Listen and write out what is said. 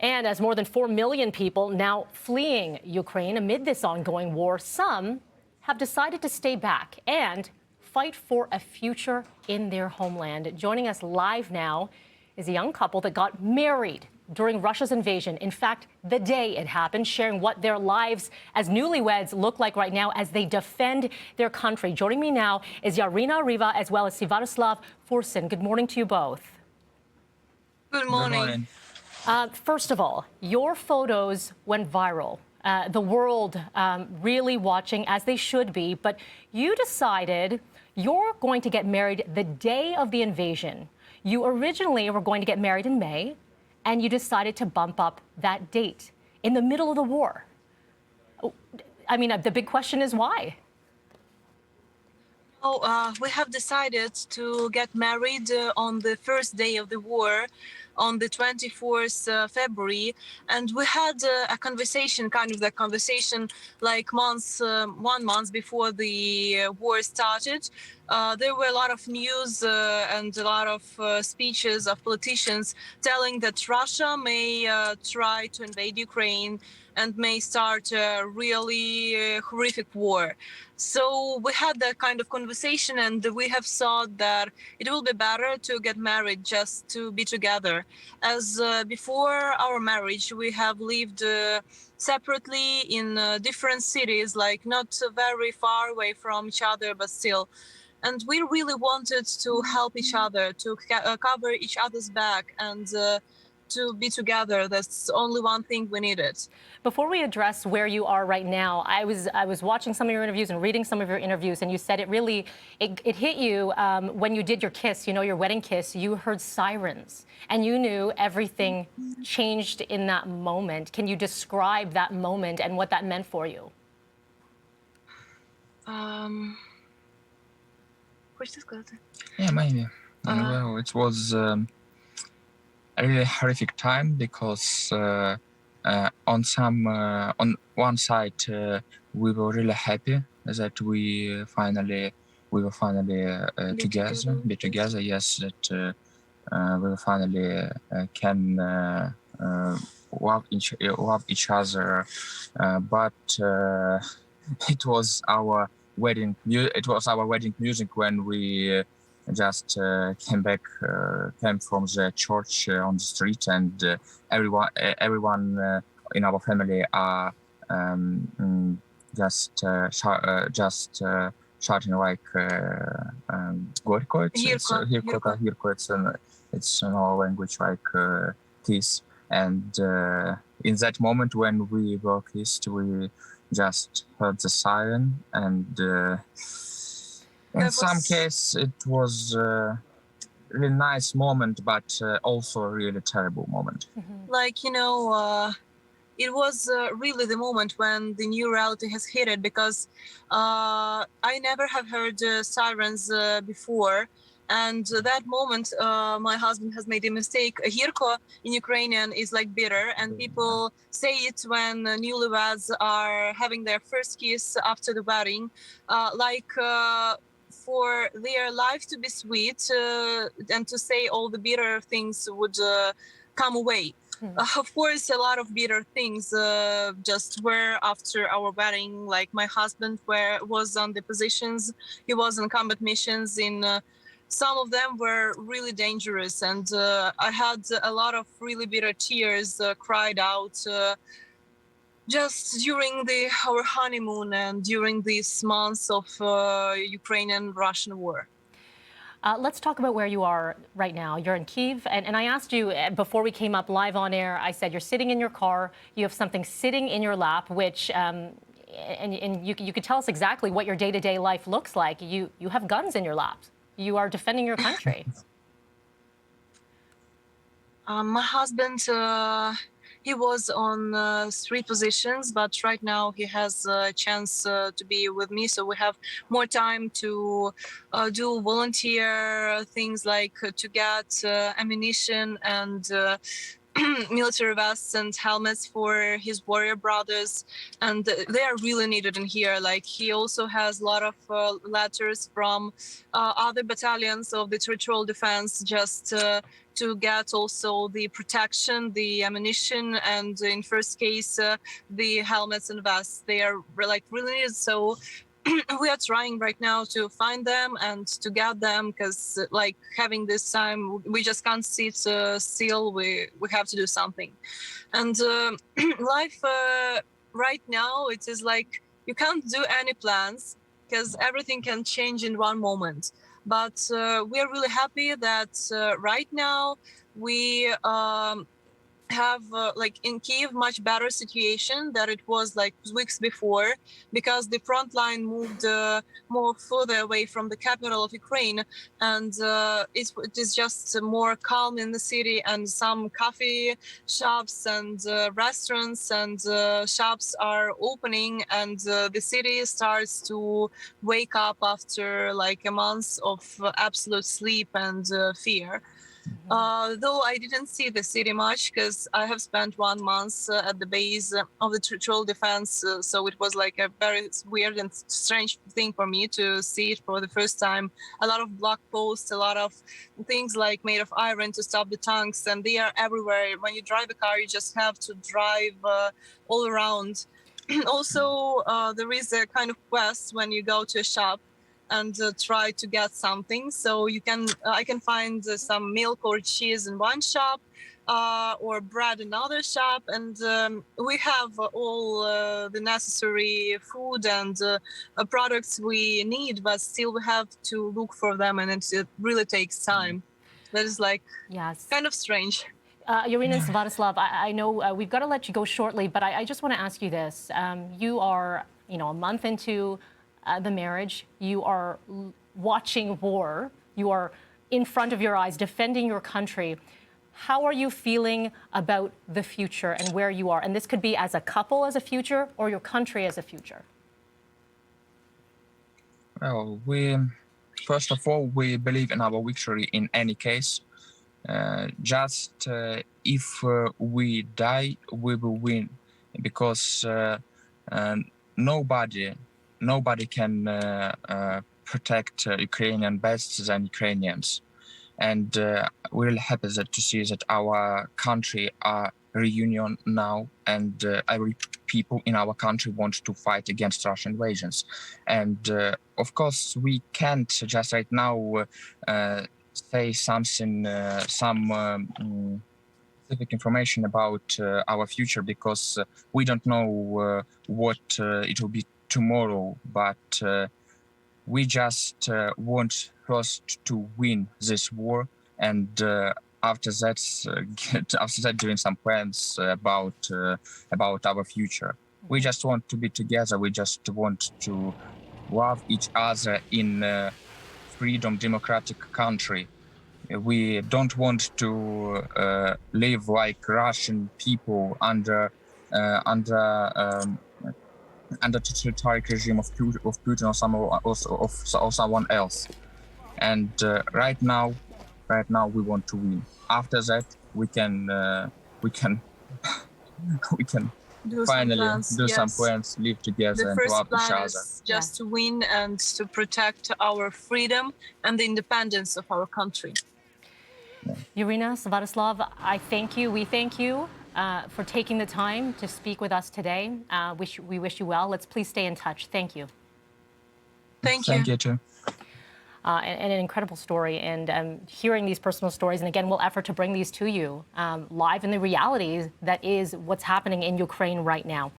And as more than 4 million people now fleeing Ukraine amid this ongoing war, some have decided to stay back and fight for a future in their homeland. Joining us live now is a young couple that got married during Russia's invasion. In fact, the day it happened, sharing what their lives as newlyweds look like right now as they defend their country. Joining me now is Yaryna, Arieva, as well as Sviatoslav, Fursin. Good morning to you both. Good morning. First of all, your photos went viral. The world really watching, as they should be. But you decided you're going to get married the day of the invasion. You originally were going to get married in May, and you decided to bump up that date in the middle of the war. I mean, the big question is why? We have decided to get married on the first day of the war, on the 24th February, and we had a conversation, like 1 month before the war started. There were a lot of news and a lot of speeches of politicians telling that Russia may try to invade Ukraine and may start a really horrific war. So we had that kind of conversation, and we have thought that it will be better to get married just to be together. As before our marriage, we have lived separately in different cities, like not very far away from each other, but still. And we really wanted to help each other, to cover each other's back, and to be together. That's only one thing we needed. Before we address where you are right now, I was watching some of your interviews and reading some of your interviews, and you said it hit you when you did your kiss, you know, your wedding kiss. You heard sirens, and you knew everything changed in that moment. Can you describe that moment and what that meant for you? Yeah, maybe. Well, it was a really horrific time because on one side we were really happy that we were finally together. Yes, that we finally can love each other, but it was our wedding music when we just came from the church on the street, and everyone in our family are just shouting like "Gorko." It's in our language like kiss. And in that moment when we were kissed, we just heard the siren, and in some case it was a really nice moment, but also a really terrible moment. Like, you know, it was really the moment when the new reality has hit it, because I never have heard sirens before. And that moment, my husband has made a mistake. Hirko in Ukrainian is like bitter, and people say it when newlyweds are having their first kiss after the wedding, for their life to be sweet and to say all the bitter things would come away. Of course, a lot of bitter things just were after our wedding. Like my husband was on the positions, he was on combat missions in. Some of them were really dangerous, and I had a lot of really bitter tears cried out just during our honeymoon and during these months of Ukrainian-Russian war. Let's talk about where you are right now. You're in Kyiv, and I asked you before we came up live on air, I said you're sitting in your car, you have something sitting in your lap, which, and you could tell us exactly what your day-to-day life looks like. You have guns in your laps. You are defending your country. My husband, he was on 3 positions, but right now he has a chance to be with me. So we have more time to do volunteer things, like to get ammunition and military vests and helmets for his warrior brothers, and they are really needed in here. Like, he also has a lot of letters from other battalions of the territorial defense, just to get also the protection, the ammunition, and in first case the helmets and vests. They are like really needed. So we are trying right now to find them and to get them, because like having this time, we just can't sit still. We have to do something. And life right now, it is like you can't do any plans, because everything can change in one moment. But we are really happy that right now we have like in Kiev much better situation than it was like weeks before, because the front line moved more further away from the capital of Ukraine, and it is just more calm in the city, and some coffee shops and restaurants and shops are opening, and the city starts to wake up after like a month of absolute sleep and fear. Though I didn't see the city much, because I have spent 1 month at the base of the territorial defense, so it was like a very weird and strange thing for me to see it for the first time. A lot of block posts, a lot of things like made of iron to stop the tanks, and they are everywhere. When you drive a car, you just have to drive all around. Also, there is a kind of quest when you go to a shop and try to get something. So you can, I can find some milk or cheese in one shop, or bread in another shop, and we have all the necessary food and products we need, but still we have to look for them, and it really takes time. That is like Yes. kind of strange. Yaryna and Sviatoslav, I know we've got to let you go shortly, but I just want to ask you this. You are, a month into the marriage. You are watching war. You are in front of your eyes, defending your country. How are you feeling about the future and where you are? And this could be as a couple as a future, or your country as a future. Well, first of all, we believe in our victory in any case. If we die, we will win, because nobody can protect Ukrainian best than Ukrainians. And we're really happy to see that our country are reunion now, and every people in our country want to fight against Russian invasions. And of course, we can't just right now say something, some specific information about our future, because we don't know what it will be tomorrow, but we just want first to win this war, and after that doing some plans about our future. We just want to be together. We just want to love each other in freedom, democratic country. We don't want to live like Russian people under totalitarian regime of Putin or someone else. And right now we want to win. After that, we can finally do some plans, live together, and love each other. Is just to win and to protect our freedom and the independence of our country. Yaryna, Sviatoslav, I thank you. We thank you for taking the time to speak with us today. We wish you well. Let's please stay in touch. Thank you. Thank you. Thank you too. And an incredible story, and hearing these personal stories, and again, we'll effort to bring these to you live in the realities that is what's happening in Ukraine right now.